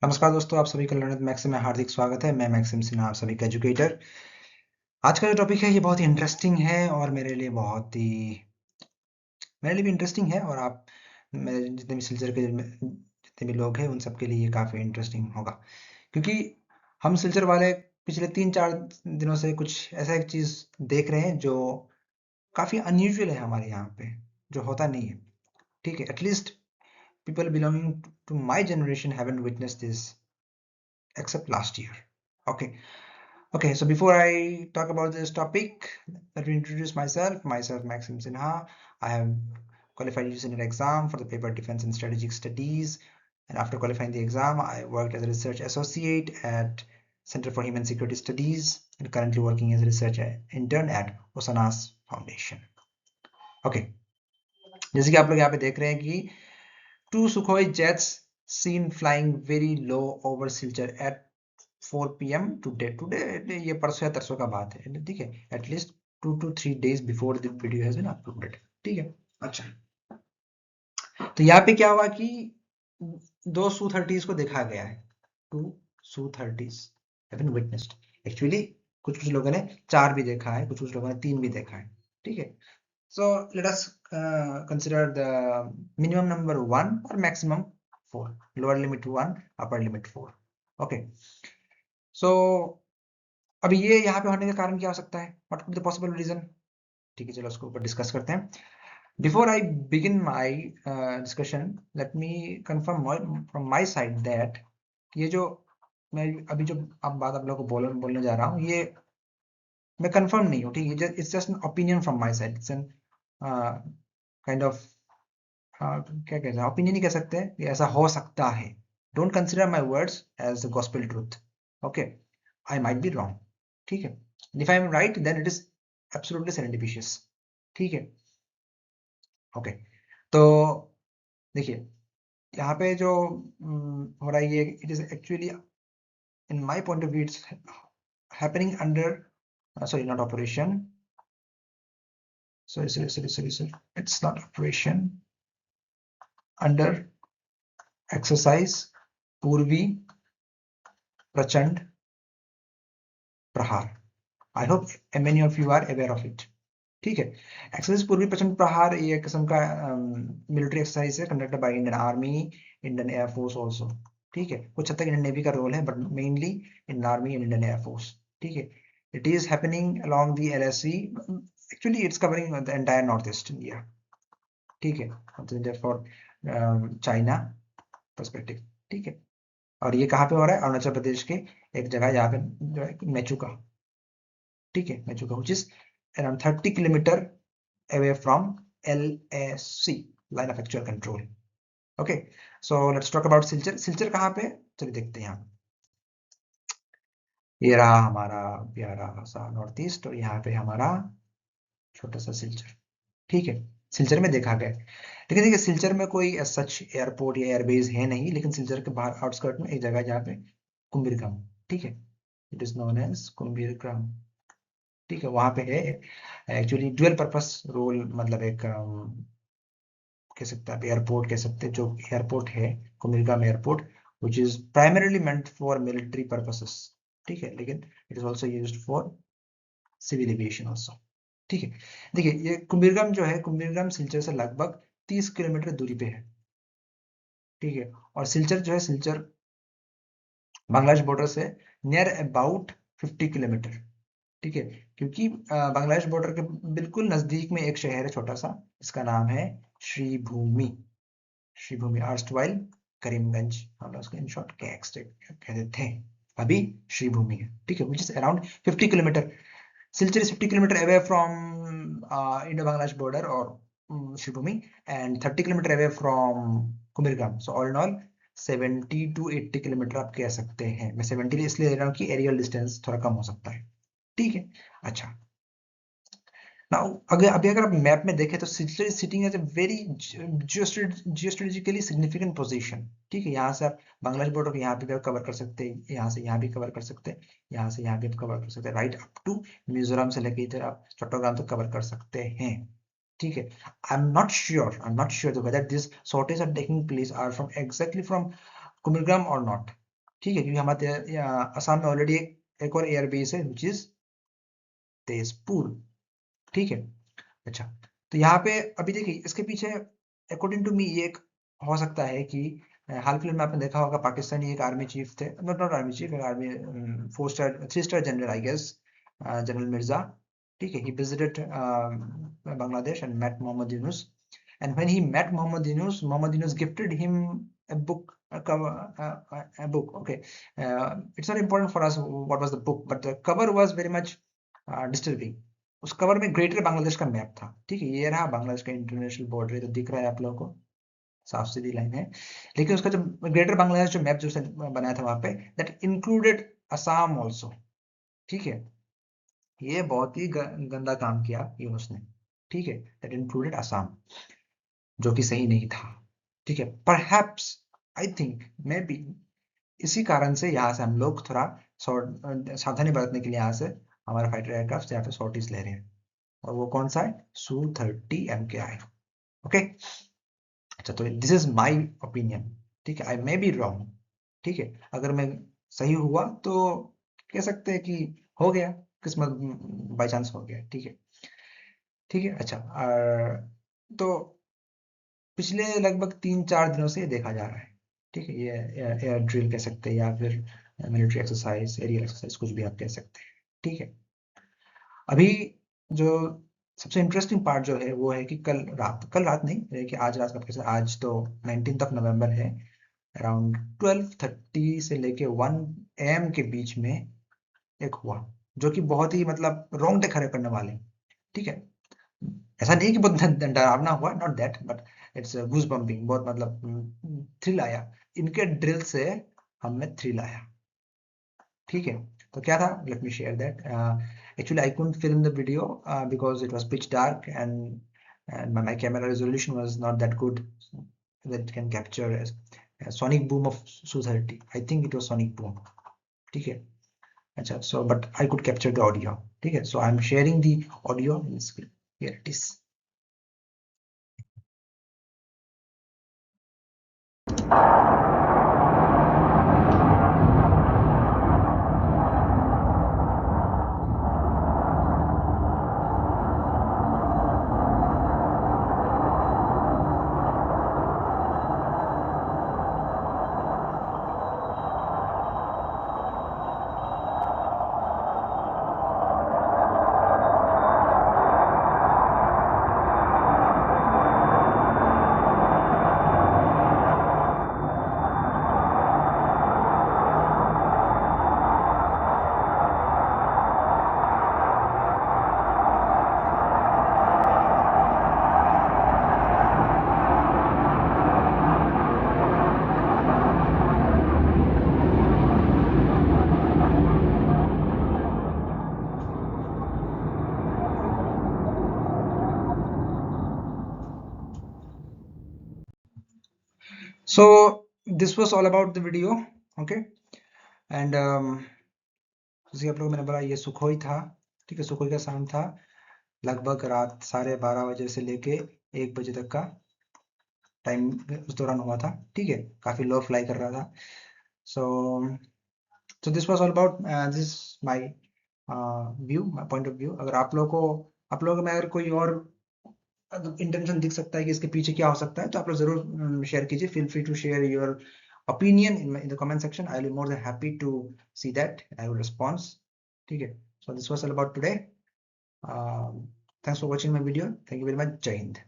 नमस्कार दोस्तों, आप सभी का लर्नर मैक्सिम में हार्दिक स्वागत है। मैं मैक्सिम सिन्हा, आप सभी का एजुकेटर। आज का जो टॉपिक है ये बहुत ही इंटरेस्टिंग है और मेरे लिए भी इंटरेस्टिंग है, और आप मेरे जितने भी सिलसिले के जितने भी लोग हैं उन सबके लिए ये काफ़ी इंटरेस्टिंग होगा, क्योंकि हम सिलसिले वाले पिछले 3-4 दिनों से कुछ ऐसा एक चीज़ देख रहे हैं जो काफ़ी अनयूजुअल है हमारे यहाँ पे, जो होता नहीं है। ठीक है, at least people belonging to my generation haven't witnessed this except last year. Okay. Okay, so before I talk about this topic, let me introduce myself. Myself, Maxim Sinha. I have qualified using an exam for the paper Defense and Strategic Studies. And after qualifying the exam, I worked as a research associate at Center for Human Security Studies and currently working as a research intern at Osanas Foundation. Okay, जैसे कि आप लोग यहाँ पे देख रहे हैं कि two Sukhoi jets seen flying very low over Silchar at 4 p.m. today ये परसों या तरसों का बात है, ठीक है। At least 2 to 3 days before the video has been uploaded, ठीक है। अच्छा, तो यहाँ पे क्या हुआ कि दो Su-30s को देखा गया है। Two Su-30s have been witnessed. Actually कुछ कुछ लोगों ने 4 भी देखा है, कुछ कुछ लोगों ने 3 भी देखा है, ठीक है। So let us consider the minimum number 1 or maximum 4. Lower limit 1, upper limit 4. Okay. So अब ये यहाँ पे होने का कारण क्या हो सकता है? What could be the possible reason? ठीक है, चलो उसको ऊपर डिस्कस करते हैं। Before I begin my discussion, let me confirm from my side that ये जो मैं अभी जो अब बात आप लोगों को बोलने जा रहा हूँ, ये मैं कंफर्म नहीं हूँ, ठीक है। It's just an opinion from my side. It's an kind of क्या कहते हैं, ओपिनियन ही कह सकते हैं कि ऐसा हो सकता है। Don't consider my words as the gospel truth. Okay, I might be wrong, ठीक है। If I am right then it is absolutely serendipitous, ठीक है। ओके, तो देखिए यहाँ पे जो हो रहा है, ये it is actually in my point of view it's happening under sorry, not operation, sorry, it's not operation, under exercise Purvi Prachand Prahar. I hope many of you are aware of it, ठीक है। एक्सरसाइज पूर्वी प्रचंड प्रहार ये एक किस्म का मिलिट्री एक्सरसाइज है conducted by Indian army, Indian air force also, ठीक है। कुछ हद तक इंडियन नेवी का रोल है, but mainly Indian army and Indian air force, ठीक है। It is happening along the LSE। Actually it's covering the entire north east India, ठीक है, फॉर चाइना पर्सपेक्टिव, ठीक है। और ये कहाँ पे हो रहा है? अरुणाचल प्रदेश के एक जगह यहाँ पे जो है मेचुका, ठीक है, Mechuka which is around 30 kilometre away from LAC, line of actual control. Okay, so let's talk about Silchar. Silchar कहाँ पे? चलिए देखते हैं। यहाँ ये रहा हमारा प्यारा सा नॉर्थ ईस्ट, और यहाँ पे हमारा छोटा सा सिलचर, ठीक है। सिलचर में देखा गया, लेकिन देखिए सिलचर में कोई सच एयरपोर्ट या एयरबेस है नहीं, लेकिन सिलचर के बाहर आउटस्कर्ट में एक जगह जहाँ पे कुंभीरग्राम, ठीक है, इट इज नोन एज कुंभीरग्राम, ठीक है। वहां पे है एक्चुअली ड्यूअल पर्पस रोल, मतलब एक कह सकते हैं आप एयरपोर्ट कह सकते हैं, जो एयरपोर्ट है Kumbhirgram airport, which is primarily meant for military purposes, ठीक है, लेकिन it is also used for civil aviation also, ठीक है। देखिए ये कुंभीरग्राम जो है, कुंभीरग्राम सिलचर से लगभग 30 किलोमीटर दूरी पे है, ठीक है। और सिलचर जो है, सिलचर बांग्लादेश बॉर्डर से नियर अबाउट 50 किलोमीटर, ठीक है। क्योंकि बांग्लादेश बॉर्डर के बिल्कुल नजदीक में एक शहर है छोटा सा, इसका नाम है श्रीभूमि। श्रीभूमि आर्स्टवाइल करीमगंज, हम उसको इन शॉर्ट कैक्स कहते थे, अभी श्रीभूमि है, ठीक है, which is around 50 kilometre. Silchar is 50 kilometer away from Indo-Bangladesh border or Shivbhumi, and 30 kilometer away from Kumbirgram. So all in all 70 to 80 kilometre आप कह सकते हैं। मैं 70 इसलिए ले रहा हूँ कि एरियल डिस्टेंस थोड़ा कम हो सकता है, ठीक है। अच्छा, नाउ अगर आप मैप में देखें तो Silchar is sitting as a very geostrategically significant position, ठीक है। यहाँ से आप बांग्लादेश बॉर्डर को यहाँ पे कवर कर सकते हैं, यहाँ से यहाँ भी कवर कर सकते हैं, यहाँ से यहाँ भी आप कवर कर सकते हैं, राइट अप टू मिजोरम से लेकर इधर आप चट्टोग्राम तक कवर कर सकते हैं, ठीक है। I am not sure whether this shortage are taking place or from exactly from Kumirgram और नॉट, ठीक है, क्योंकि हमारे असम में ऑलरेडी एक और एयरबेस है विच इज तेजपुर। ठीक है। अच्छा, तो यहाँ पे अभी देखिए इसके पीछे अकॉर्डिंग टू मी ये एक हो सकता है कि हाल फिलहाल में आपने देखा होगा पाकिस्तानी एक आर्मी चीफ थे, not not army chief, army 4 star 3 star general I guess, general Mirza. ठीक है, he visited Bangladesh and met Mohammad Yunus, and when he met Muhammad Yunus gifted him a book, a book. Okay, it's not important for us what was the book, but the cover was very much disturbing. उस cover में greater Bangladesh का map था। ठीक है, ये रहा बांग्लादेश का international border, तो दिख रहा है आप लोगों को, साफ सीधी लाइन है। लेकिन उसका जो ग्रेटर बांग्लादेश जो मैप जो उसने बनाया था वहां पे, दैट इंक्लूडेड असम ऑल्सो। ठीक है, ये बहुत ही गंदा काम किया ये उसने। ठीक है, दैट इंक्लूडेड असम, जो कि सही नहीं था। ठीक है, perhaps I think may be इसी कारण से यहाँ से हम लोग थोड़ा सावधानी बरतने के लिए यहाँ से हमारे फाइटर एयरक्राफ्ट यहाँ पे सॉर्टीज ले रहे हैं, और वो कौन सा है, Su-30 MKI। ओके, अच्छा, तो दिस इज माय ओपिनियन। ठीक है, आई मे बी रॉन्ग। ठीक है, अगर मैं सही हुआ तो कह सकते हैं कि हो गया, किस्मत, बाई चांस हो गया। ठीक है, ठीक है। अच्छा, तो पिछले लगभग 3-4 दिनों से ये देखा जा रहा है। ठीक है, ये एयर ड्रिल कह सकते हैं या फिर मिलिट्री एक्सरसाइज, एरियल एक्सरसाइज, कुछ भी आप कह सकते हैं। ठीक है, अभी जो सबसे इंटरेस्टिंग पार्ट जो है वो है कि कल रात नहीं, कि आज रात का, आज तो 19 नवंबर है, अराउंड 12:30 से लेके 1 AM के बीच में एक हुआ, जो कि बहुत ही मतलब रोंगटे खड़े करने वाले। ठीक है, ऐसा नहीं कि बहुत डरावना हुआ, not that, but it's goose bumping, बहुत मतलब थ्रिल आया इनके ड्रिल से, हमें थ्रिल आया। ठीक है, तो क्या था, let me share that. Actually I couldn't film the video because it was pitch dark and my camera resolution was not that good that can capture a sonic boom of Su-30. I think it was sonic boom. ठीक है, अच्छा, so but I could capture the audio. ठीक है, so I'm sharing the audio in the screen. Here it is. So this was all about the video. Okay, and जैसे आप लोगों मैंने बोला, ये सुखोई था। ठीक है, सुखोई का साउंड था लगभग रात 12:30 बजे से लेके 1 बजे तक का टाइम उस दौरान हुआ था। ठीक है, काफी लो फ्लाई कर रहा था। So this was all about this my view, my point of view. अगर आप लोगों में अगर कोई और इंटेंशन दिख सकता है कि इसके पीछे क्या हो सकता है, तो आप लोग जरूर शेयर कीजिए। Feel free to share your opinion in the comment section. I'll be more than happy to see that. I will respond. ठीक है, so this was all about today. Thanks for watching my video. Thank you very much. Jai Hind.